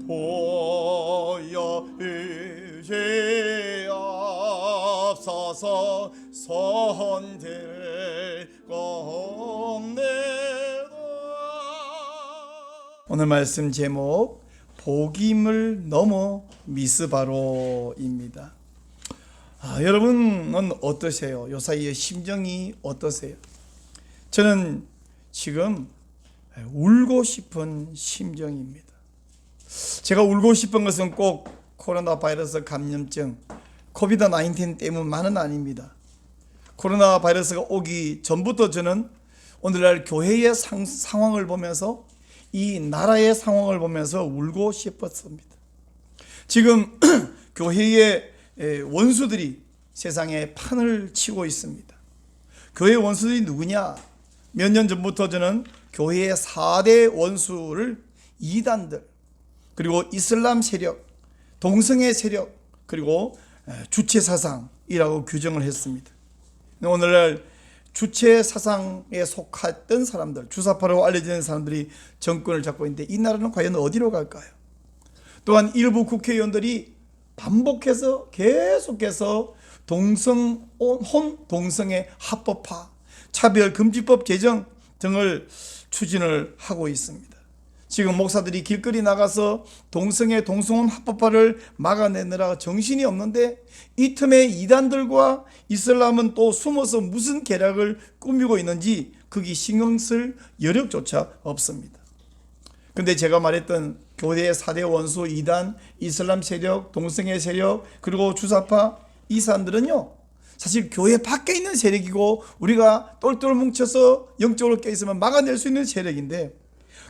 보여 이제 앞서서 선될 겁니다. 오늘 말씀 제목 복임을 넘어 미스바로입니다. 여러분은 어떠세요? 요 사이에 심정이 어떠세요? 저는 지금 울고 싶은 심정입니다. 제가 울고 싶은 것은 꼭 코로나 바이러스 감염증 코비드-19 때문만은 아닙니다. 코로나 바이러스가 오기 전부터 저는 오늘날 교회의 상황을 보면서 이 나라의 상황을 보면서 울고 싶었습니다. 지금 교회의 원수들이 세상에 판을 치고 있습니다. 교회 원수들이 누구냐? 몇 년 전부터 저는 교회의 4대 원수를 이단들, 그리고 이슬람 세력, 동성애 세력, 그리고 주체사상이라고 규정을 했습니다. 오늘날 주체사상에 속했던 사람들, 주사파로 알려지는 사람들이 정권을 잡고 있는데 이 나라는 과연 어디로 갈까요? 또한 일부 국회의원들이 반복해서 계속해서 동성애 합법화, 차별금지법 제정 등을 추진을 하고 있습니다. 지금 목사들이 길거리 나가서 동성혼 합법화를 막아내느라 정신이 없는데 이 틈에 이단들과 이슬람은 또 숨어서 무슨 계략을 꾸미고 있는지 거기 신경 쓸 여력조차 없습니다. 근데 제가 말했던 교회의 4대 원수 이단, 이슬람 세력, 동성애 세력, 그리고 주사파, 이 사람들은요 사실 교회 밖에 있는 세력이고 우리가 똘똘 뭉쳐서 영적으로 껴있으면 막아낼 수 있는 세력인데,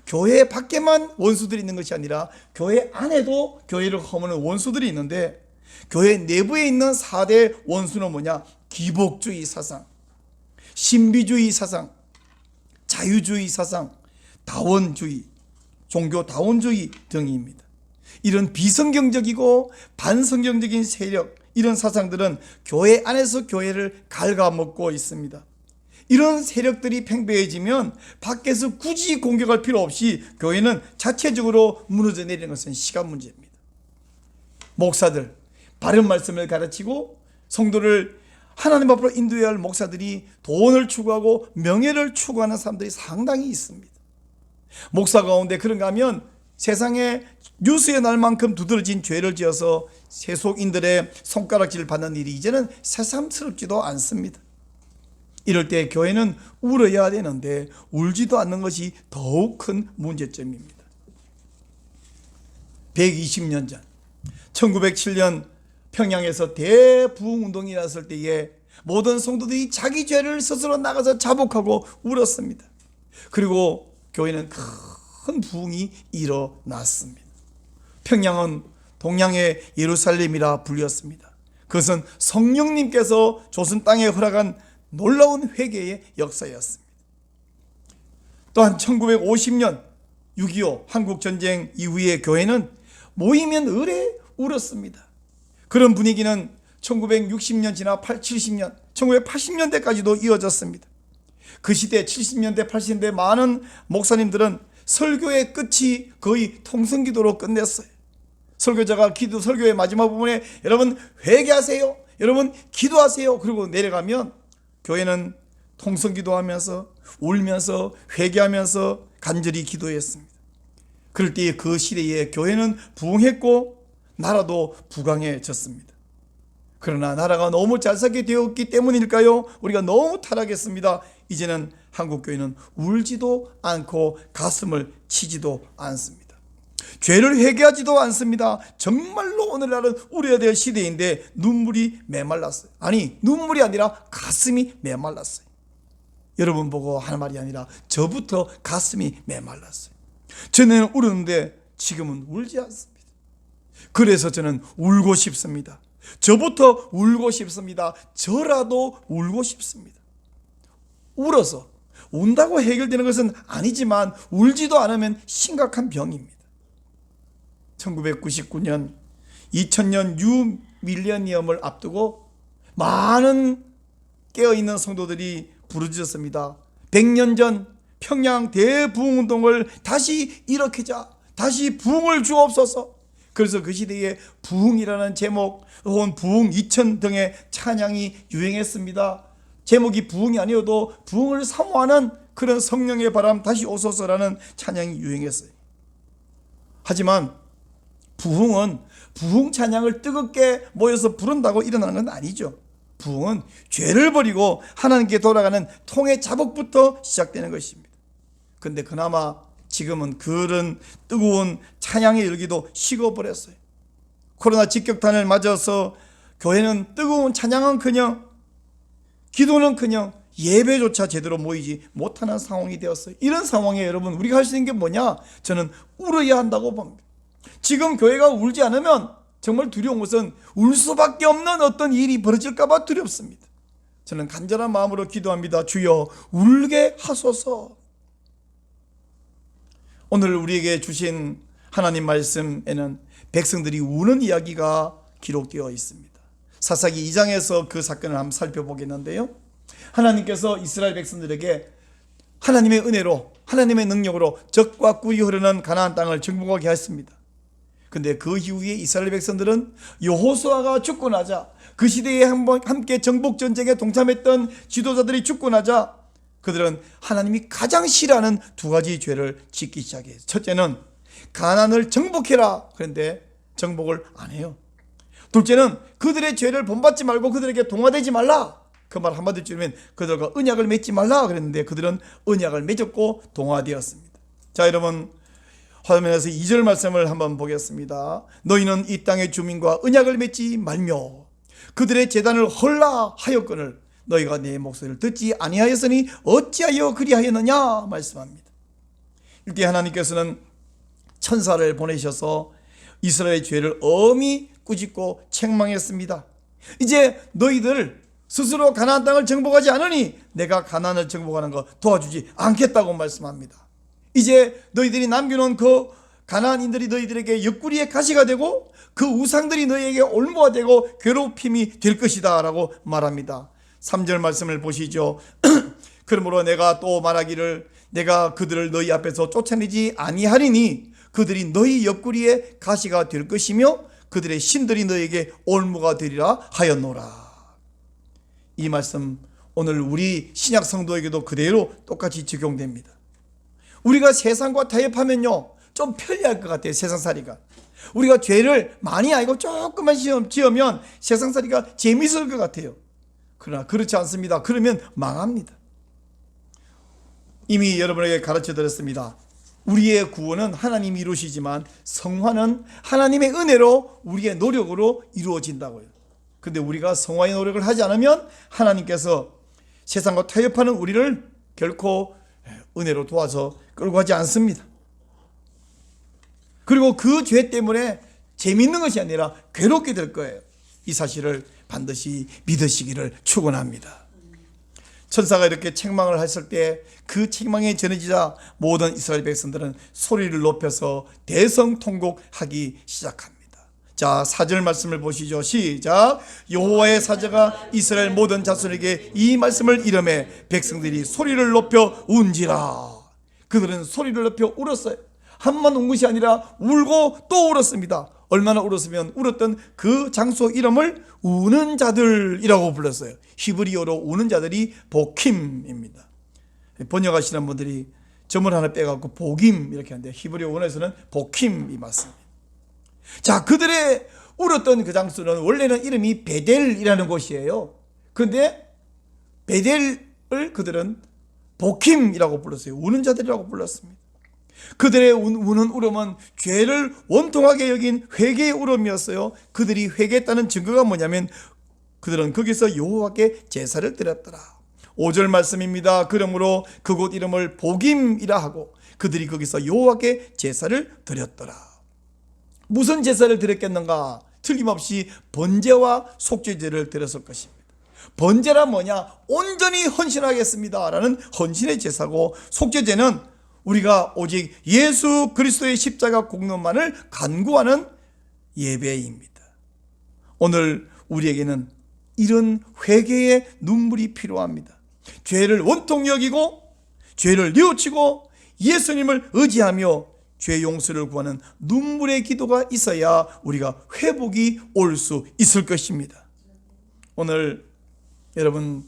교회 밖에만 원수들이 있는 것이 아니라 교회 안에도 교회를 허무는 원수들이 있는데, 교회 내부에 있는 4대 원수는 뭐냐? 기복주의 사상, 신비주의 사상, 자유주의 사상, 다원주의, 종교 다원주의 등입니다. 이런 비성경적이고 반성경적인 세력, 이런 사상들은 교회 안에서 교회를 갉아먹고 있습니다. 이런 세력들이 팽배해지면 밖에서 굳이 공격할 필요 없이 교회는 자체적으로 무너져 내리는 것은 시간 문제입니다. 목사들, 바른 말씀을 가르치고 성도를 하나님 앞으로 인도해야 할 목사들이 돈을 추구하고 명예를 추구하는 사람들이 상당히 있습니다. 목사 가운데 그런가 하면 세상에 뉴스에 날 만큼 두드러진 죄를 지어서 세속인들의 손가락질을 받는 일이 이제는 새삼스럽지도 않습니다. 이럴 때 교회는 울어야 되는데 울지도 않는 것이 더욱 큰 문제점입니다. 120년 전 1907년 평양에서 대부흥운동이 일어났을 때에 모든 성도들이 자기 죄를 스스로 나가서 자복하고 울었습니다. 그리고 교회는 큰 부흥이 일어났습니다. 평양은 동양의 예루살렘이라 불렸습니다. 그것은 성령님께서 조선 땅에 허락한 놀라운 회개의 역사였습니다. 또한 1950년 6.25 한국전쟁 이후에 교회는 모이면 을에 울었습니다. 그런 분위기는 1960년 지나 70년, 1980년대까지도 이어졌습니다. 그 시대 70년대, 80년대 많은 목사님들은 설교의 끝이 거의 통성기도로 끝냈어요. 설교자가 설교의 마지막 부분에 여러분 회개하세요, 여러분 기도하세요, 그리고 내려가면 교회는 통성기도하면서 울면서 회개하면서 간절히 기도했습니다. 그럴 때 그 시대에 교회는 부흥했고 나라도 부강해졌습니다. 그러나 나라가 너무 잘 살게 되었기 때문일까요? 우리가 너무 타락했습니다. 이제는 한국교회는 울지도 않고 가슴을 치지도 않습니다. 죄를 회개하지도 않습니다. 정말로 오늘날은 울어야 될 시대인데 눈물이 메말랐어요. 아니, 눈물이 아니라 가슴이 메말랐어요. 여러분 보고 하는 말이 아니라 저부터 가슴이 메말랐어요. 전에는 울었는데 지금은 울지 않습니다. 그래서 저는 울고 싶습니다. 저부터 울고 싶습니다. 저라도 울고 싶습니다. 울어서 운다고 해결되는 것은 아니지만 울지도 않으면 심각한 병입니다. 1999년 2000년 뉴 밀레니엄을 앞두고 많은 깨어있는 성도들이 부르짖었습니다. 100년 전 평양 대부흥운동을 다시 일으키자, 다시 부흥을 주옵소서. 그래서 그 시대에 부흥이라는 제목 혹은 부흥 2000 등의 찬양이 유행했습니다. 제목이 부흥이 아니어도 부흥을 사모하는 그런 성령의 바람 다시 오소서라는 찬양이 유행했어요. 하지만 부흥은 부흥 찬양을 뜨겁게 모여서 부른다고 일어나는 건 아니죠. 부흥은 죄를 버리고 하나님께 돌아가는 통의 자복부터 시작되는 것입니다. 그런데 그나마 지금은 그런 뜨거운 찬양의 열기도 식어버렸어요. 코로나 직격탄을 맞아서 교회는 뜨거운 찬양은커녕 기도는커녕 예배조차 제대로 모이지 못하는 상황이 되었어요. 이런 상황에 여러분 우리가 할 수 있는 게 뭐냐? 저는 울어야 한다고 봅니다. 지금 교회가 울지 않으면 정말 두려운 것은 울 수밖에 없는 어떤 일이 벌어질까 봐 두렵습니다. 저는 간절한 마음으로 기도합니다. 주여 울게 하소서. 오늘 우리에게 주신 하나님 말씀에는 백성들이 우는 이야기가 기록되어 있습니다. 사사기 2장에서 그 사건을 한번 살펴보겠는데요. 하나님께서 이스라엘 백성들에게 하나님의 은혜로 하나님의 능력으로 적과 꿀이 흐르는 가나안 땅을 정복하게 했습니다. 근데 그 이후에 이스라엘 백성들은 여호수아가 죽고 나자, 그 시대에 함께 정복 전쟁에 동참했던 지도자들이 죽고 나자 그들은 하나님이 가장 싫어하는 두 가지 죄를 짓기 시작해요. 첫째는 가나안을 정복해라. 그런데 정복을 안 해요. 둘째는 그들의 죄를 본받지 말고 그들에게 동화되지 말라. 그 말 한마디로 줄이면 그들과 언약을 맺지 말라 그랬는데 그들은 언약을 맺었고 동화되었습니다. 자, 여러분 화면에서 2절 말씀을 한번 보겠습니다. 너희는 이 땅의 주민과 언약을 맺지 말며 그들의 제단을 헐라 하였거늘 너희가 내 목소리를 듣지 아니하였으니 어찌하여 그리하였느냐 말씀합니다. 이때 하나님께서는 천사를 보내셔서 이스라엘의 죄를 엄히 꾸짖고 책망했습니다. 이제 너희들 스스로 가나안 땅을 정복하지 않으니 내가 가나안을 정복하는 거 도와주지 않겠다고 말씀합니다. 이제 너희들이 남겨놓은 그 가나안인들이 너희들에게 옆구리의 가시가 되고 그 우상들이 너희에게 올무가 되고 괴롭힘이 될 것이다 라고 말합니다. 3절 말씀을 보시죠. 그러므로 내가 또 말하기를 내가 그들을 너희 앞에서 쫓아내지 아니하리니 그들이 너희 옆구리에 가시가 될 것이며 그들의 신들이 너희에게 올무가 되리라 하였노라. 이 말씀 오늘 우리 신약 성도에게도 그대로 똑같이 적용됩니다. 우리가 세상과 타협하면요 좀 편리할 것 같아요. 세상살이가 우리가 죄를 많이 알고 조금만 지으면 세상살이가 재미있을 것 같아요. 그러나 그렇지 않습니다. 그러면 망합니다. 이미 여러분에게 가르쳐 드렸습니다. 우리의 구원은 하나님이 이루시지만 성화는 하나님의 은혜로 우리의 노력으로 이루어진다고요. 근데 우리가 성화의 노력을 하지 않으면 하나님께서 세상과 타협하는 우리를 결코 은혜로 도와서 끌고 가지 않습니다. 그리고 그 죄 때문에 재미있는 것이 아니라 괴롭게 될 거예요. 이 사실을 반드시 믿으시기를 축원합니다. 천사가 이렇게 책망을 했을 때 그 책망에 전해지자 모든 이스라엘 백성들은 소리를 높여서 대성통곡하기 시작합니다. 자, 4절 말씀을 보시죠. 시작. 여호와의 사자가 이스라엘 모든 자손에게 이 말씀을 이르매 백성들이 소리를 높여 운지라. 그들은 소리를 높여 울었어요. 한번 운 것이 아니라 울고 또 울었습니다. 얼마나 울었으면 울었던 그 장소 이름을 우는 자들이라고 불렀어요. 히브리어로 우는 자들이 보킴입니다. 번역하시는 분들이 점을 하나 빼갖고 보김 이렇게 하는데 히브리어 원어에서는 보킴이 맞습니다. 자, 그들의 울었던 그 장소는 원래는 이름이 베델이라는 곳이에요. 그런데 베델을 그들은 보킴이라고 불렀어요. 우는 자들이라고 불렀습니다. 그들의 우는 울음은 죄를 원통하게 여긴 회개의 울음이었어요. 그들이 회개했다는 증거가 뭐냐면 그들은 거기서 여호와께 제사를 드렸더라. 5절 말씀입니다. 그러므로 그곳 이름을 보김이라 하고 그들이 거기서 여호와께 제사를 드렸더라. 무슨 제사를 드렸겠는가? 틀림없이 번제와 속죄제를 드렸을 것입니다. 번제란 뭐냐? 온전히 헌신하겠습니다 라는 헌신의 제사고, 속죄제는 우리가 오직 예수 그리스도의 십자가 공로만을 간구하는 예배입니다. 오늘 우리에게는 이런 회개의 눈물이 필요합니다. 죄를 원통 여기고 죄를 뉘우치고 예수님을 의지하며 죄 용서를 구하는 눈물의 기도가 있어야 우리가 회복이 올 수 있을 것입니다. 오늘 여러분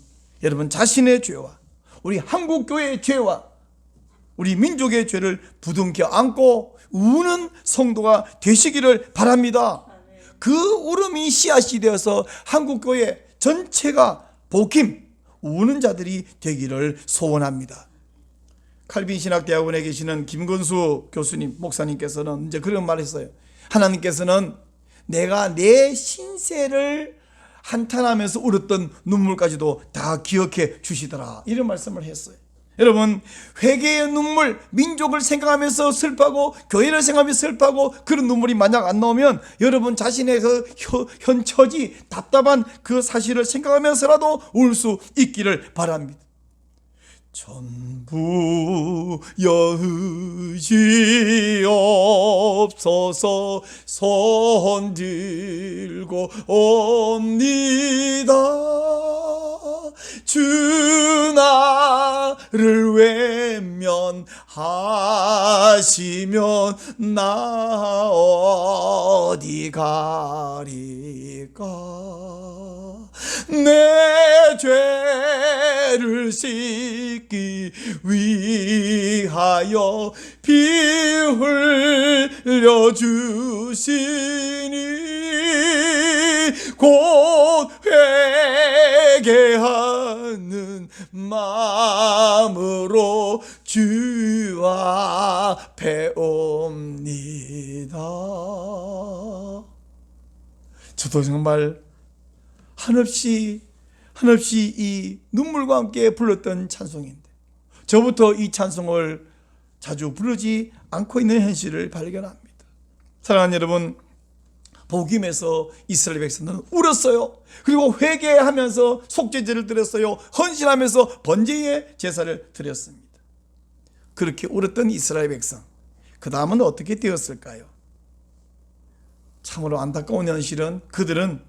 자신의 죄와 우리 한국교회의 죄와 우리 민족의 죄를 부둥켜 안고 우는 성도가 되시기를 바랍니다. 그 울음이 씨앗이 되어서 한국교회 전체가 복힘, 우는 자들이 되기를 소원합니다. 칼빈 신학대학원에 계시는 김건수 교수님, 목사님께서는 이제 그런 말을 했어요. 하나님께서는 내가 내 신세를 한탄하면서 울었던 눈물까지도 다 기억해 주시더라, 이런 말씀을 했어요. 여러분, 회개의 눈물, 민족을 생각하면서 슬퍼하고 교회를 생각하면서 슬퍼하고 그런 눈물이 만약 안 나오면 여러분 자신의 그 현 처지, 답답한 그 사실을 생각하면서라도 울 수 있기를 바랍니다. 전부 여으시옵소서 손 들고 옵니다. 주 나를 외면하시면 나 어디 가리까. 내 죄를 씻기 위하여 피 흘려 주시니 곧 회개하는 마음으로 주 앞에 옵니다. 저도 정말 한없이 이 눈물과 함께 불렀던 찬송인데 저부터 이 찬송을 자주 부르지 않고 있는 현실을 발견합니다. 사랑하는 여러분, 복임에서 이스라엘 백성들은 울었어요. 그리고 회개하면서 속죄제를 드렸어요. 헌신하면서 번제의 제사를 드렸습니다. 그렇게 울었던 이스라엘 백성, 그 다음은 어떻게 되었을까요? 참으로 안타까운 현실은 그들은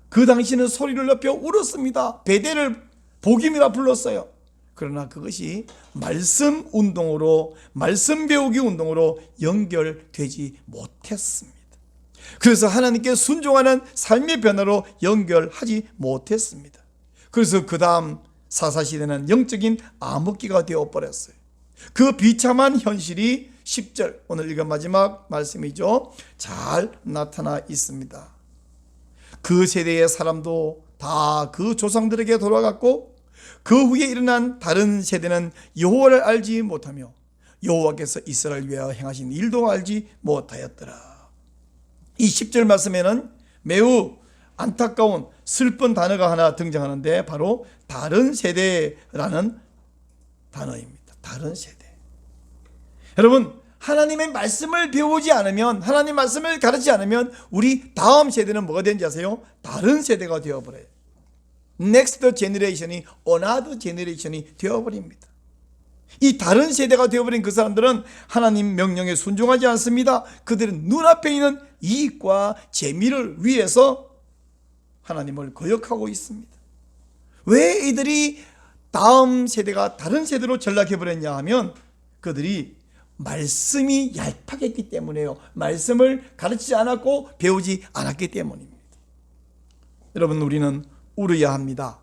그 당시는 소리를 높여 울었습니다. 베델을 복임이라 불렀어요. 그러나 그것이 말씀 운동으로, 말씀 배우기 운동으로 연결되지 못했습니다. 그래서 하나님께 순종하는 삶의 변화로 연결하지 못했습니다. 그래서 그 다음 사사시대는 영적인 암흑기가 되어버렸어요. 그 비참한 현실이 10절, 오늘 읽은 마지막 말씀이죠, 잘 나타나 있습니다. 그 세대의 사람도 다 그 조상들에게 돌아갔고 그 후에 일어난 다른 세대는 여호와를 알지 못하며 여호와께서 이스라엘 위하여 행하신 일도 알지 못하였더라. 이 10절 말씀에는 매우 안타까운 슬픈 단어가 하나 등장하는데 바로 다른 세대라는 단어입니다. 다른 세대. 여러분, 하나님의 말씀을 배우지 않으면, 하나님 말씀을 가르치지 않으면 우리 다음 세대는 뭐가 되는지 아세요? 다른 세대가 되어버려요. 넥스트 제너레이션이 어나더 제너레이션이 되어버립니다. 이 다른 세대가 되어버린 그 사람들은 하나님 명령에 순종하지 않습니다. 그들은 눈앞에 있는 이익과 재미를 위해서 하나님을 거역하고 있습니다. 왜 이들이 다음 세대가 다른 세대로 전락해버렸냐 하면 그들이 말씀이 얄팍했기 때문에요. 말씀을 가르치지 않았고 배우지 않았기 때문입니다. 여러분, 우리는 울어야 합니다.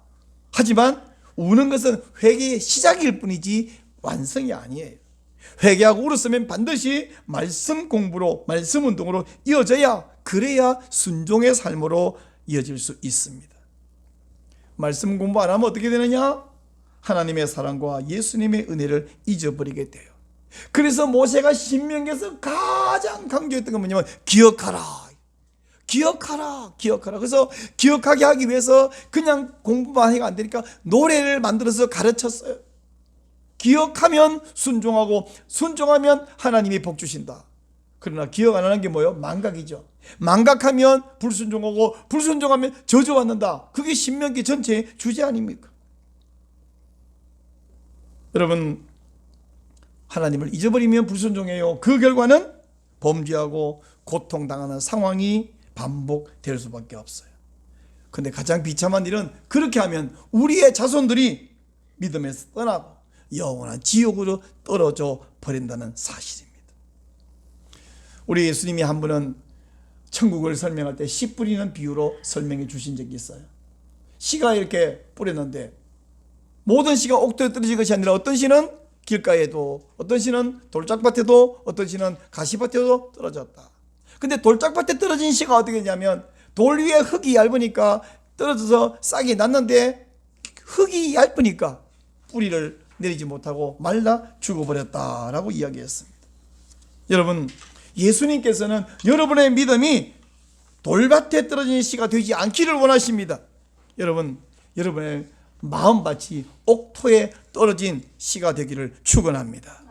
하지만 우는 것은 회개의 시작일 뿐이지 완성이 아니에요. 회개하고 울었으면 반드시 말씀 공부로, 말씀 운동으로 이어져야, 그래야 순종의 삶으로 이어질 수 있습니다. 말씀 공부 안 하면 어떻게 되느냐? 하나님의 사랑과 예수님의 은혜를 잊어버리게 돼요. 그래서 모세가 신명기에서 가장 강조했던 건 뭐냐면 기억하라. 그래서 기억하게 하기 위해서 그냥 공부만 해가 안 되니까 노래를 만들어서 가르쳤어요. 기억하면 순종하고 순종하면 하나님이 복 주신다. 그러나 기억 안 하는 게 뭐예요? 망각이죠. 망각하면 불순종하고 불순종하면 저주받는다. 그게 신명기 전체의 주제 아닙니까? 여러분, 하나님을 잊어버리면 불순종해요. 그 결과는 범죄하고 고통당하는 상황이 반복될 수밖에 없어요. 근데 가장 비참한 일은 그렇게 하면 우리의 자손들이 믿음에서 떠나고 영원한 지옥으로 떨어져 버린다는 사실입니다. 우리 예수님이 한 번은 천국을 설명할 때 씨 뿌리는 비유로 설명해 주신 적이 있어요. 씨가 이렇게 뿌렸는데 모든 씨가 옥토에 떨어진 것이 아니라 어떤 씨는 길가에도, 어떤 씨는 돌짝밭에도, 어떤 씨는 가시밭에도 떨어졌다. 근데 돌짝밭에 떨어진 씨가 어떻게 되냐면 돌 위에 흙이 얇으니까 떨어져서 싹이 났는데 흙이 얇으니까 뿌리를 내리지 못하고 말라 죽어버렸다라고 이야기했습니다. 여러분, 예수님께서는 여러분의 믿음이 돌밭에 떨어진 씨가 되지 않기를 원하십니다. 여러분, 여러분의 마음밭이 옥토에 떨어진 씨가 되기를 축원합니다.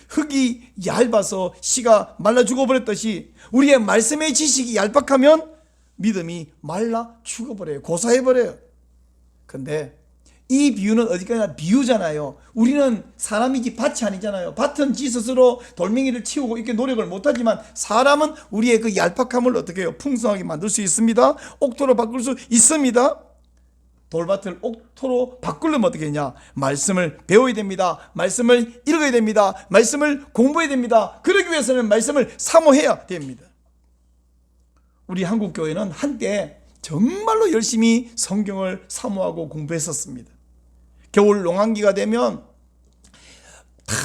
흙이 얇아서 씨가 말라 죽어버렸듯이 우리의 말씀의 지식이 얄팍하면 믿음이 말라 죽어버려요. 고사해버려요. 근데 이 비유는 어디까지나 비유잖아요. 우리는 사람이지 밭이 아니잖아요. 밭은 지 스스로 돌멩이를 치우고 이렇게 노력을 못하지만 사람은 우리의 그 얄팍함을 어떻게 해요? 풍성하게 만들 수 있습니다. 옥토로 바꿀 수 있습니다. 돌밭을 옥토로 바꾸려면 어떻게 하냐? 말씀을 배워야 됩니다. 말씀을 읽어야 됩니다. 말씀을 공부해야 됩니다. 그러기 위해서는 말씀을 사모해야 됩니다. 우리 한국교회는 한때 정말로 열심히 성경을 사모하고 공부했었습니다. 겨울 농한기가 되면 다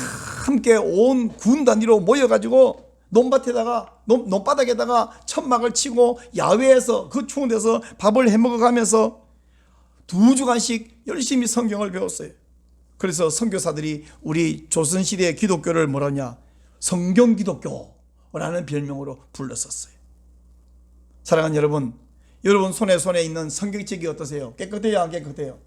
함께 온 군 단위로 모여가지고 논바닥에다가 천막을 치고 야외에서 그 추운 데서 밥을 해먹어가면서 2주간씩 열심히 성경을 배웠어요. 그래서 선교사들이 우리 조선시대의 기독교를 뭐라냐? 성경기독교라는 별명으로 불렀었어요. 사랑하는 여러분, 여러분 손에 있는 성경책이 어떠세요? 깨끗해요? 안 깨끗해요?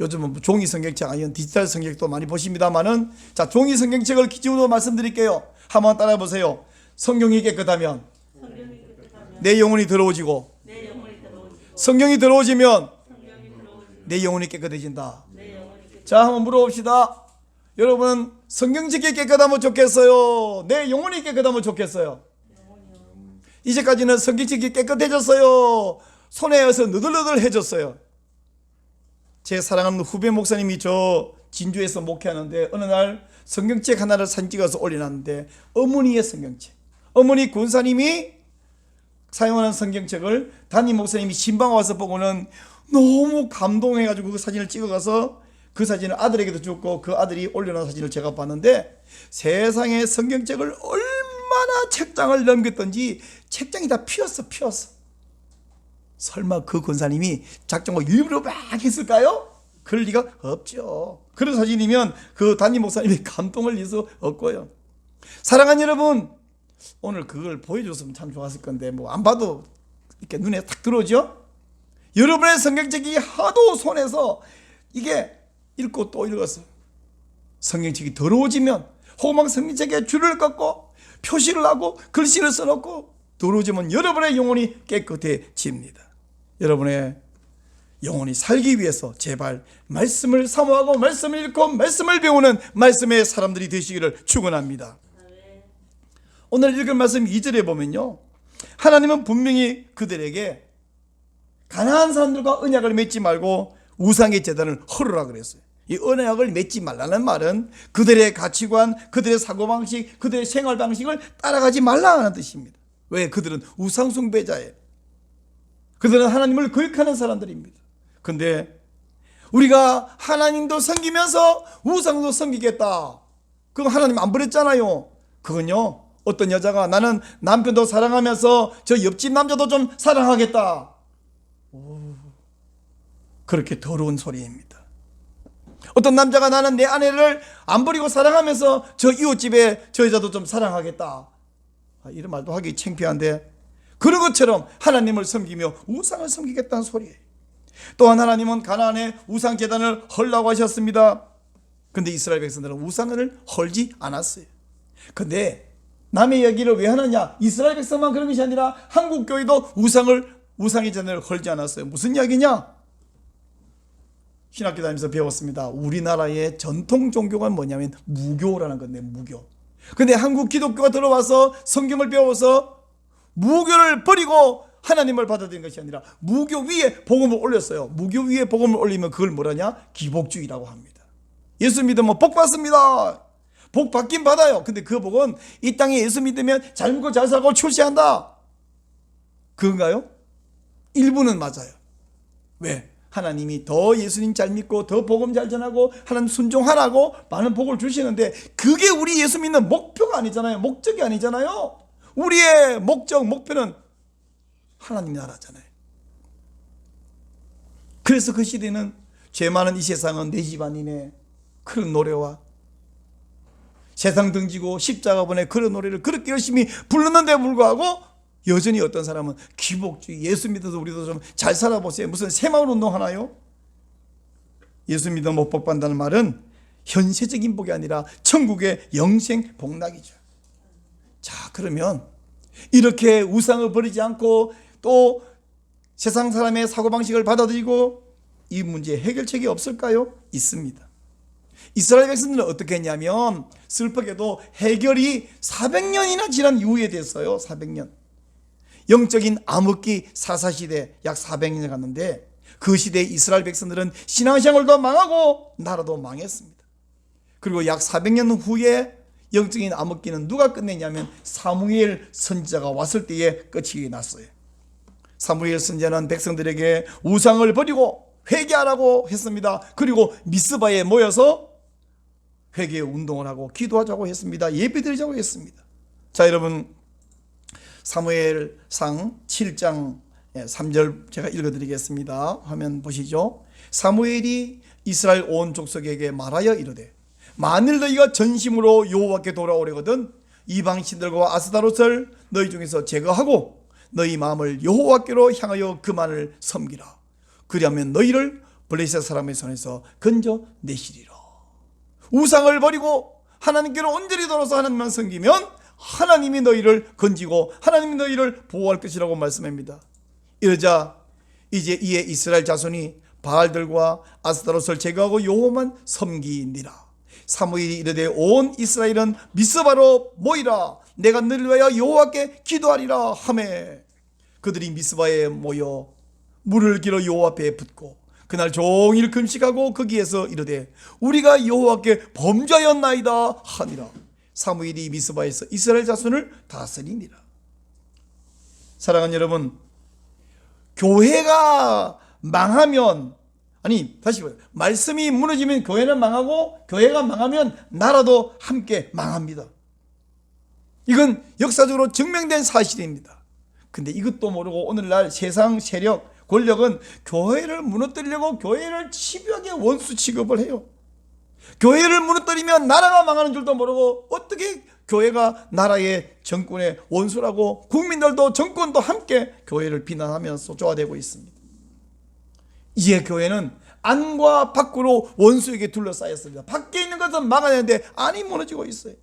요즘은 종이 성경책 아니면 디지털 성경책도 많이 보십니다만은, 자, 종이 성경책을 기준으로 말씀드릴게요. 한번 따라 보세요. 성경이 깨끗하면 내 영혼이 더러워지고, 성경이 더러워지면 내 영혼이 깨끗해진다. 자, 한번 물어봅시다. 여러분, 성경책이 깨끗하면 좋겠어요? 내 영혼이 깨끗하면 좋겠어요? 이제까지는 성경책이 깨끗해졌어요? 손에 어서 느들느들해졌어요? 제 사랑하는 후배 목사님이 저 진주에서 목회하는데 어느 날 성경책 하나를 사진 찍어서 올려놨는데, 어머니의 성경책, 어머니 군사님이 사용하는 성경책을 담임 목사님이 신방 와서 보고는 너무 감동해가지고 그 사진을 찍어가서 그 사진을 아들에게도 줬고, 그 아들이 올려놓은 사진을 제가 봤는데, 세상에 성경책을 얼마나 책장을 넘겼던지 책장이 다 피었어. 설마 그 권사님이 작정을 일부러 막 했을까요? 그럴 리가 없죠. 그런 사진이면 그 담임 목사님이 감동을 낼 수 없고요. 사랑하는 여러분, 오늘 그걸 보여줬으면 참 좋았을 건데 뭐 안 봐도 이렇게 눈에 탁 들어오죠. 여러분의 성경책이 하도 손에서 이게 읽고 또 읽었어. 성경책이 더러워지면 혹은 성경책에 줄을 긋고 표시를 하고 글씨를 써놓고 더러워지면 여러분의 영혼이 깨끗해집니다. 여러분의 영혼이 살기 위해서 제발 말씀을 사모하고 말씀을 읽고 말씀을 배우는 말씀의 사람들이 되시기를 축원합니다. 오늘 읽은 말씀 2절에 보면요, 하나님은 분명히 그들에게 가난한 사람들과 언약을 맺지 말고 우상의 제단을 헐으라 그랬어요. 이 언약을 맺지 말라는 말은 그들의 가치관, 그들의 사고방식, 그들의 생활방식을 따라가지 말라는 뜻입니다. 왜? 그들은 우상 숭배자예요. 그들은 하나님을 거역하는 사람들입니다. 근데 우리가 하나님도 섬기면서 우상도 섬기겠다, 그거 하나님 안 버렸잖아요. 그건요, 어떤 여자가 나는 남편도 사랑하면서 저 옆집 남자도 좀 사랑하겠다, 그렇게 더러운 소리입니다. 어떤 남자가 나는 내 아내를 안 버리고 사랑하면서 저 이웃집에 저 여자도 좀 사랑하겠다, 이런 말도 하기 창피한데, 그런 것처럼 하나님을 섬기며 우상을 섬기겠다는 소리예요. 또한 하나님은 가나안에 우상 제단을 헐라고 하셨습니다. 근데 이스라엘 백성들은 우상을 헐지 않았어요. 근데 남의 얘기를 왜 하느냐? 이스라엘 백성만 그런 것이 아니라 한국 교회도 우상의 제단을 헐지 않았어요. 무슨 이야기냐? 신학교 다니면서 배웠습니다. 우리나라의 전통 종교가 뭐냐면 무교라는 건데, 무교. 근데 한국 기독교가 들어와서 성경을 배워서 무교를 버리고 하나님을 받아들인 것이 아니라 무교 위에 복음을 올렸어요. 무교 위에 복음을 올리면 그걸 뭐라냐? 기복주의라고 합니다. 예수 믿으면 복 받습니다. 복 받긴 받아요. 근데 그 복은 이 땅에 예수 믿으면 잘 먹고 잘 살고 출세한다, 그건가요? 일부는 맞아요. 왜? 하나님이 더 예수님 잘 믿고 더 복음 잘 전하고 하나님 순종하라고 많은 복을 주시는데, 그게 우리 예수 믿는 목표가 아니잖아요. 목적이 아니잖아요. 우리의 목적, 목표는 하나님 나라잖아요. 그래서 그 시대는 죄 많은 이 세상은 내 집안이네, 그런 노래와 세상 등지고 십자가 보내, 그런 노래를 그렇게 열심히 부르는데 불구하고 여전히 어떤 사람은 기복주의, 예수 믿어서 우리도 좀 잘 살아보세요, 무슨 새마을 운동 하나요? 예수 믿어 못 복 받는다는 말은 현세적인 복이 아니라 천국의 영생 복락이죠. 자, 그러면 이렇게 우상을 버리지 않고 또 세상 사람의 사고방식을 받아들이고 이 문제에 해결책이 없을까요? 있습니다. 이스라엘 백성들은 어떻게 했냐면 슬프게도 해결이 400년이나 지난 이후에 됐어요. 400년. 영적인 암흑기 사사시대 약 400년이 갔는데, 그 시대에 이스라엘 백성들은 신앙생활도 망하고 나라도 망했습니다. 그리고 약 400년 후에 영적인 암흑기는 누가 끝내냐면 사무엘 선지자가 왔을 때에 끝이 났어요. 사무엘 선지자는 백성들에게 우상을 버리고 회개하라고 했습니다. 그리고 미스바에 모여서 회개 운동을 하고 기도하자고 했습니다. 예배드리자고 했습니다. 자, 여러분, 사무엘상 7장 3절 제가 읽어드리겠습니다. 화면 보시죠. 사무엘이 이스라엘 온 족속에게 말하여 이르되, 만일 너희가 전심으로 여호와께 돌아오려거든 이방 신들과 아스타롯을 너희 중에서 제거하고 너희 마음을 여호와께로 향하여 그만을 섬기라. 그리하면 너희를 블레셋 사람의 손에서 건져내시리라. 우상을 버리고 하나님께로 온전히 돌아서 하나님만 섬기면 하나님이 너희를 건지고 하나님이 너희를 보호할 것이라고 말씀합니다. 이러자 이제 이에 이스라엘 자손이 바알들과 아스타롯을 제거하고 여호와만 섬기니라. 사무엘이 이르되 온 이스라엘은 미스바로 모이라. 내가 너희를 위하여 여호와께 기도하리라 하매, 그들이 미스바에 모여 물을 길어 여호와 앞에 붓고 그날 종일 금식하고 거기에서 이르되 우리가 여호와께 범죄하였나이다 하니라. 사무엘이 미스바에서 이스라엘 자손을 다스리니라. 사랑하는 여러분, 교회가 망하면, 아니 다시 봐요, 말씀이 무너지면 교회는 망하고 교회가 망하면 나라도 함께 망합니다. 이건 역사적으로 증명된 사실입니다. 근데 이것도 모르고 오늘날 세상 세력, 권력은 교회를 무너뜨리려고 교회를 집요하게 원수 취급을 해요. 교회를 무너뜨리면 나라가 망하는 줄도 모르고 어떻게 교회가 나라의 정권의 원수라고, 국민들도 정권도 함께 교회를 비난하면서 조화되고 있습니다. 이제 교회는 안과 밖으로 원수에게 둘러싸였습니다. 밖에 있는 것은 막아내는데 안이 무너지고 있어요.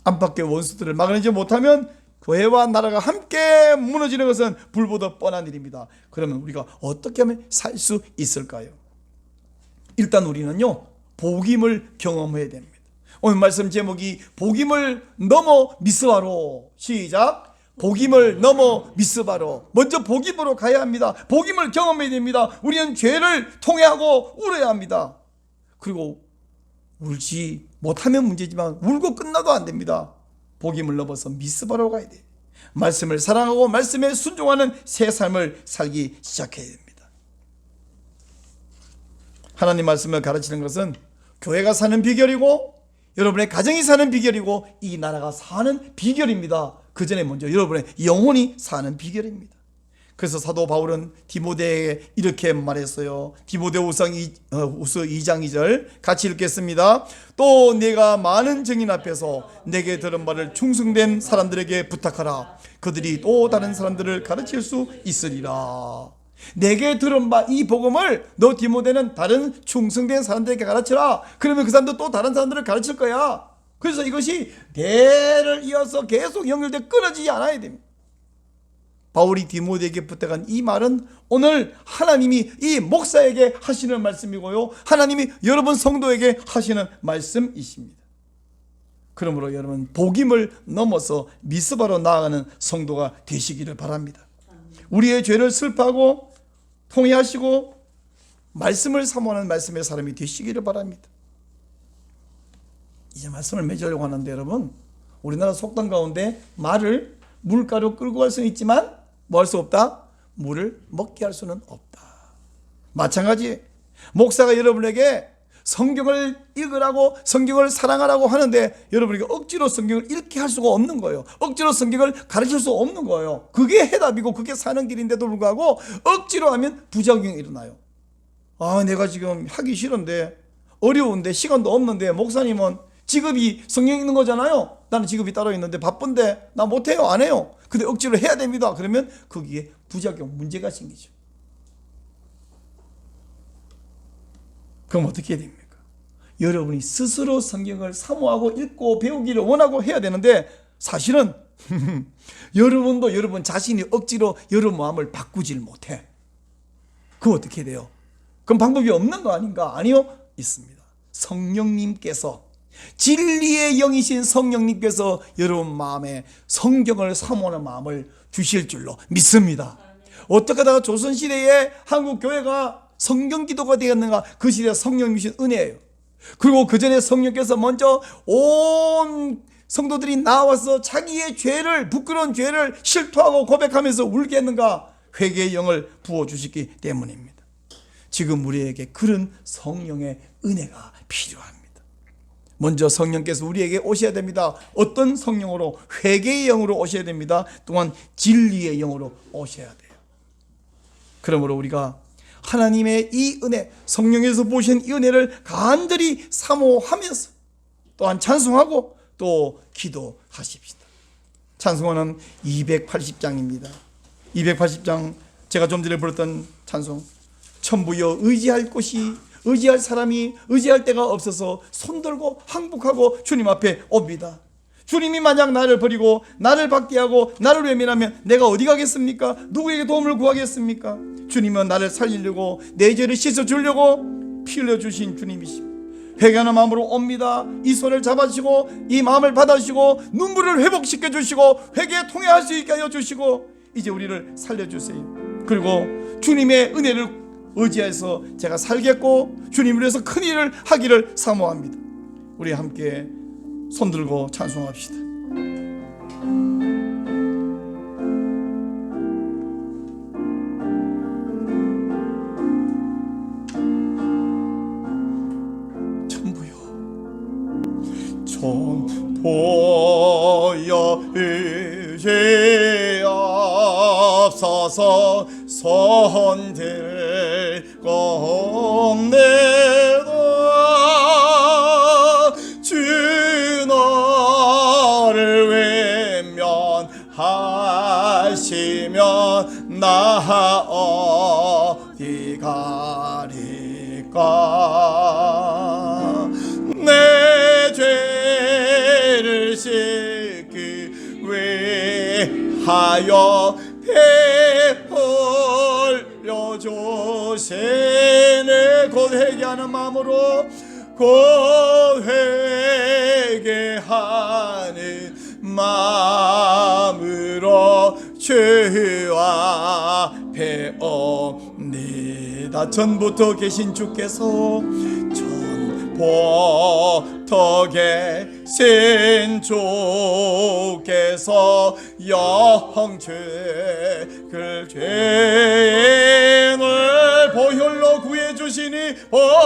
안팎의 원수들을 막아내지 못하면 교회와 나라가 함께 무너지는 것은 불보듯 뻔한 일입니다. 그러면 우리가 어떻게 하면 살 수 있을까요? 일단 우리는요, 복임을 경험해야 됩니다. 오늘 말씀 제목이 복임을 넘어 미스바로, 시작. 복임을 넘어 미스바로. 먼저 복임으로 가야 합니다. 복임을 경험해야 됩니다. 우리는 죄를 통회하고 울어야 합니다. 그리고 울지 못하면 문제지만 울고 끝나도 안 됩니다. 복임을 넘어서 미스바로 가야 돼요. 말씀을 사랑하고 말씀에 순종하는 새 삶을 살기 시작해야 됩니다. 하나님 말씀을 가르치는 것은 교회가 사는 비결이고 여러분의 가정이 사는 비결이고 이 나라가 사는 비결입니다. 그 전에 먼저 여러분의 영혼이 사는 비결입니다. 그래서 사도 바울은 디모데에게 이렇게 말했어요. 디모데후서 2장 2절 같이 읽겠습니다. 또 내가 많은 증인 앞에서 내게 들은 말을 충성된 사람들에게 부탁하라. 그들이 또 다른 사람들을 가르칠 수 있으리라. 내게 들은 바 이 복음을 너 디모데는 다른 충성된 사람들에게 가르쳐라. 그러면 그 사람도 또 다른 사람들을 가르칠 거야. 그래서 이것이 대를 이어서 계속 연결돼 끊어지지 않아야 됩니다. 바울이 디모데에게 부탁한 이 말은 오늘 하나님이 이 목사에게 하시는 말씀이고요, 하나님이 여러분 성도에게 하시는 말씀이십니다. 그러므로 여러분 복임을 넘어서 미스바로 나아가는 성도가 되시기를 바랍니다. 우리의 죄를 슬퍼하고 통회하시고 말씀을 사모하는 말씀의 사람이 되시기를 바랍니다. 이제 말씀을 맺으려고 하는데, 여러분, 우리나라 속담 가운데 말을 물가로 끌고 갈 수는 있지만 뭐 할 수 없다? 물을 먹게 할 수는 없다. 마찬가지, 목사가 여러분에게 성경을 읽으라고, 성경을 사랑하라고 하는데 여러분에게 억지로 성경을 읽게 할 수가 없는 거예요. 억지로 성경을 가르칠 수 없는 거예요. 그게 해답이고 그게 사는 길인데도 불구하고 억지로 하면 부작용이 일어나요. 아, 내가 지금 하기 싫은데, 어려운데, 시간도 없는데, 목사님은 직업이 성경 읽는 거잖아요. 나는 직업이 따로 있는데 바쁜데 나 못해요, 안 해요. 근데 억지로 해야 됩니다. 그러면 거기에 부작용, 문제가 생기죠. 그럼 어떻게 해야 됩니까? 여러분이 스스로 성경을 사모하고 읽고 배우기를 원하고 해야 되는데, 사실은 여러분도 여러분 자신이 억지로 여러분 마음을 바꾸질 못해. 그럼 어떻게 돼요? 그럼 방법이 없는 거 아닌가? 아니요, 있습니다. 성령님께서, 진리의 영이신 성령님께서 여러분 마음에 성경을 사모하는 마음을 주실 줄로 믿습니다. 어떻게 하다가 조선시대에 한국교회가 성경기도가 되었는가? 그 시대에 성령 주신 은혜예요. 그리고 그 전에 성령께서 먼저 온 성도들이 나와서 자기의 죄를, 부끄러운 죄를 실토하고 고백하면서 울게 했는가? 회개의 영을 부어주시기 때문입니다. 지금 우리에게 그런 성령의 은혜가 필요합니다. 먼저 성령께서 우리에게 오셔야 됩니다. 어떤 성령으로? 회개의 영으로 오셔야 됩니다. 또한 진리의 영으로 오셔야 돼요. 그러므로 우리가 하나님의 이 은혜, 성령에서 보신 이 은혜를 간절히 사모하면서 또한 찬송하고 또 기도하십시다. 찬송하는 280장입니다. 280장, 제가 좀 전에 불렀던 찬송, 천부여 의지할 곳이, 의지할 사람이, 의지할 데가 없어서 손들고 항복하고 주님 앞에 옵니다. 주님이 만약 나를 버리고 나를 박대하고 나를 외면하면 내가 어디 가겠습니까? 누구에게 도움을 구하겠습니까? 주님은 나를 살리려고, 내 죄를 씻어주려고 피 흘려주신 주님이십니다. 회개하는 마음으로 옵니다. 이 손을 잡아주시고 이 마음을 받아주시고 눈물을 회복시켜 주시고 회개에 통해할 수 있게 하여 주시고 이제 우리를 살려주세요. 그리고 주님의 은혜를 의지해서 제가 살겠고 주님을 위해서 큰 일을 하기를 사모합니다. 우리 함께 손들고 찬송합시다. 천부여 의지옵소서 손들고옵니다. 주 너를 외면하시면 나 어디 가리까? 내 죄를 씻기 위하여 피 흘려주시네. 곧 회개하는 마음으로, 곧 회개하는 마음으로 주 앞에 옵니다. 전부터 계신 주께서, 전부터 계신 주께서 영죄를 죄인을 보혈로 구해주시니, 보혈로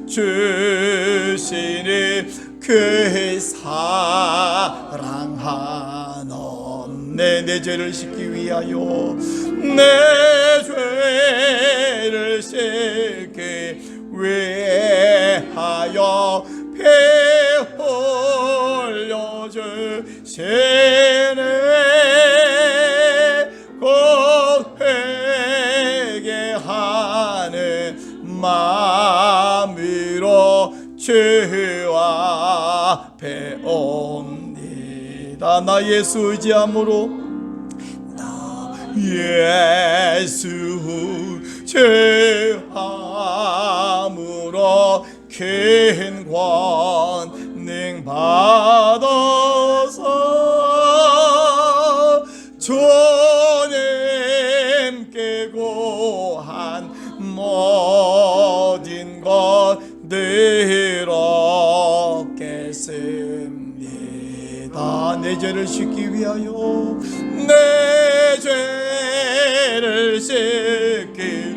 구해주시니 그 사랑하는 내 죄를 씻기 위하여, 내 죄를 씻기 위하여 피 흘려주시네. 곧 회개하는 마음으로 주 앞에 옵니다. 나 예수 의지함으로, 나 예수 죄함으로 큰 권능 받아서 주님께 구한 모든 것 없습니다. 내 죄를 씻기 위하여, 내 죄를 씻기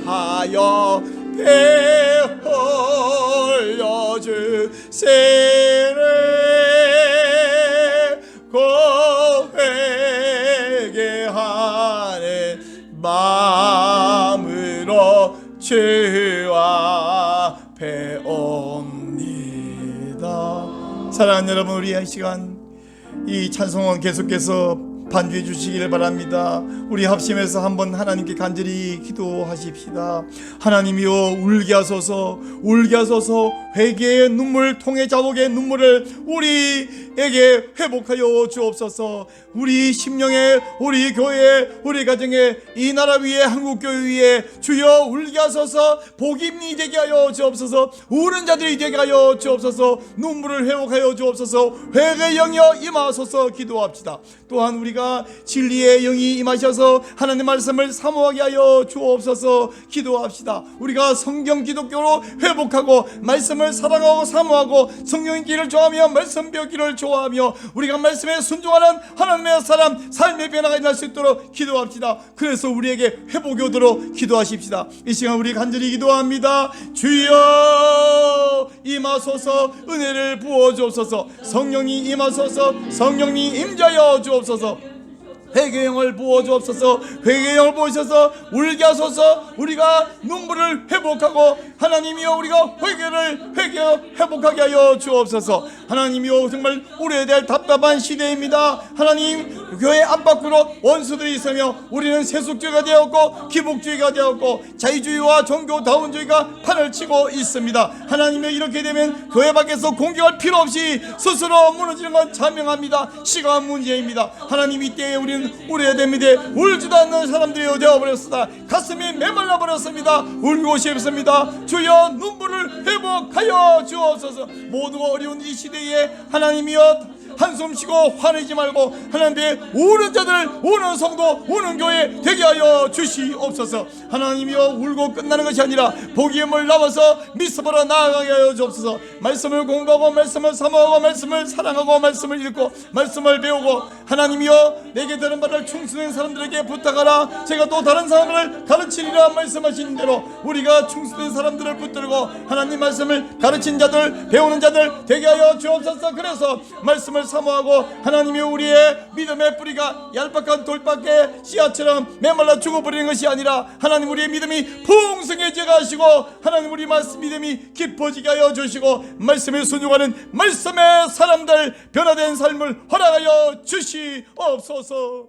위하여 배 흘려 주시네. 회개하는 마음으로 주 앞에 옵니다. 사랑하는 여러분, 우리 이 시간 이 찬송은 계속해서 반주해 주시기를 바랍니다. 우리 합심해서 한번 하나님께 간절히 기도하십시다. 하나님이여, 울게 하소서, 울게 하소서. 회개의 눈물, 통해 자복의 눈물을 우리에게 회복하여 주옵소서. 우리 심령에, 우리 교회에, 우리 가정에, 이 나라 위에, 한국교회 위에 주여 울게 하소서. 복임이 되게 하여 주옵소서. 우는 자들이 되게 하여 주옵소서. 눈물을 회복하여 주옵소서. 회개의 영이여 임하소서. 기도합시다. 또한 우리가 진리의 영이 임하셔서 하나님의 말씀을 사모하게 하여 주옵소서. 기도합시다. 우리가 성경 기독교로 회복하고 말씀을 사랑하고 사모하고 성령의 길을 좋아하며 말씀 배우기를 좋아하며 우리가 말씀에 순종하는 하나님의 사람, 삶의 변화가 일어날 수 있도록 기도합시다. 그래서 우리에게 회복이 오도록 기도하십시다. 이 시간 우리 간절히 기도합니다. 주여 임하소서. 은혜를 부어 주옵소서. 성령이 임하소서. 성령이 임자여 주옵소서. 회개의 영을 부어 주옵소서. 회개의 영을 부으셔서 울게 하소서. 우리가 눈물을 회복하고 하나님이여, 우리가 회복하게 하여 주옵소서. 하나님이여, 정말 우리에 대한 답답한 시대입니다. 하나님, 교회 안팎으로 원수들이 있으며 우리는 세속주의가 되었고 기복주의가 되었고 자유주의와 종교다운주의가 판을 치고 있습니다. 하나님이여, 이렇게 되면 교회 밖에서 공격할 필요 없이 스스로 무너지는 건 자명합니다. 시간 문제입니다. 하나님, 이때에 우리는 울어야 됩니다. 울지도 않는 사람들이 되어버렸습니다. 가슴이 메말라 버렸습니다. 울고 싶습니다. 주여 눈물을 회복하여 주옵소서. 모두가 어려운 이 시대에 하나님이여, 한숨 쉬고 화내지 말고 하나님의 우는 자들, 우는 성도, 우는 교회 되게 하여 주시옵소서. 하나님이여, 울고 끝나는 것이 아니라 복의 힘을 나와서 미스보러 나아가게 하여 주옵소서. 말씀을 공부하고 말씀을 사모하고 말씀을 사랑하고 말씀을 읽고 말씀을 배우고 하나님이여, 내게 들은 바를 충성된 사람들에게 부탁하라. 제가 또 다른 사람을 가르치리라 말씀하신 대로 우리가 충성된 사람들을 붙들고 하나님 말씀을 가르친 자들, 배우는 자들 되게 하여 주옵소서. 그래서 말씀을 사모하고 하나님이 우리의 믿음의 뿌리가 얄팍한 돌밖에 씨앗처럼 메말라 죽어버리는 것이 아니라 하나님, 우리의 믿음이 풍성해져 가시고 하나님, 우리 말씀 믿음이 깊어지게 하여 주시고 말씀에 순종하는 말씀의 사람들, 변화된 삶을 허락하여 주시옵소서.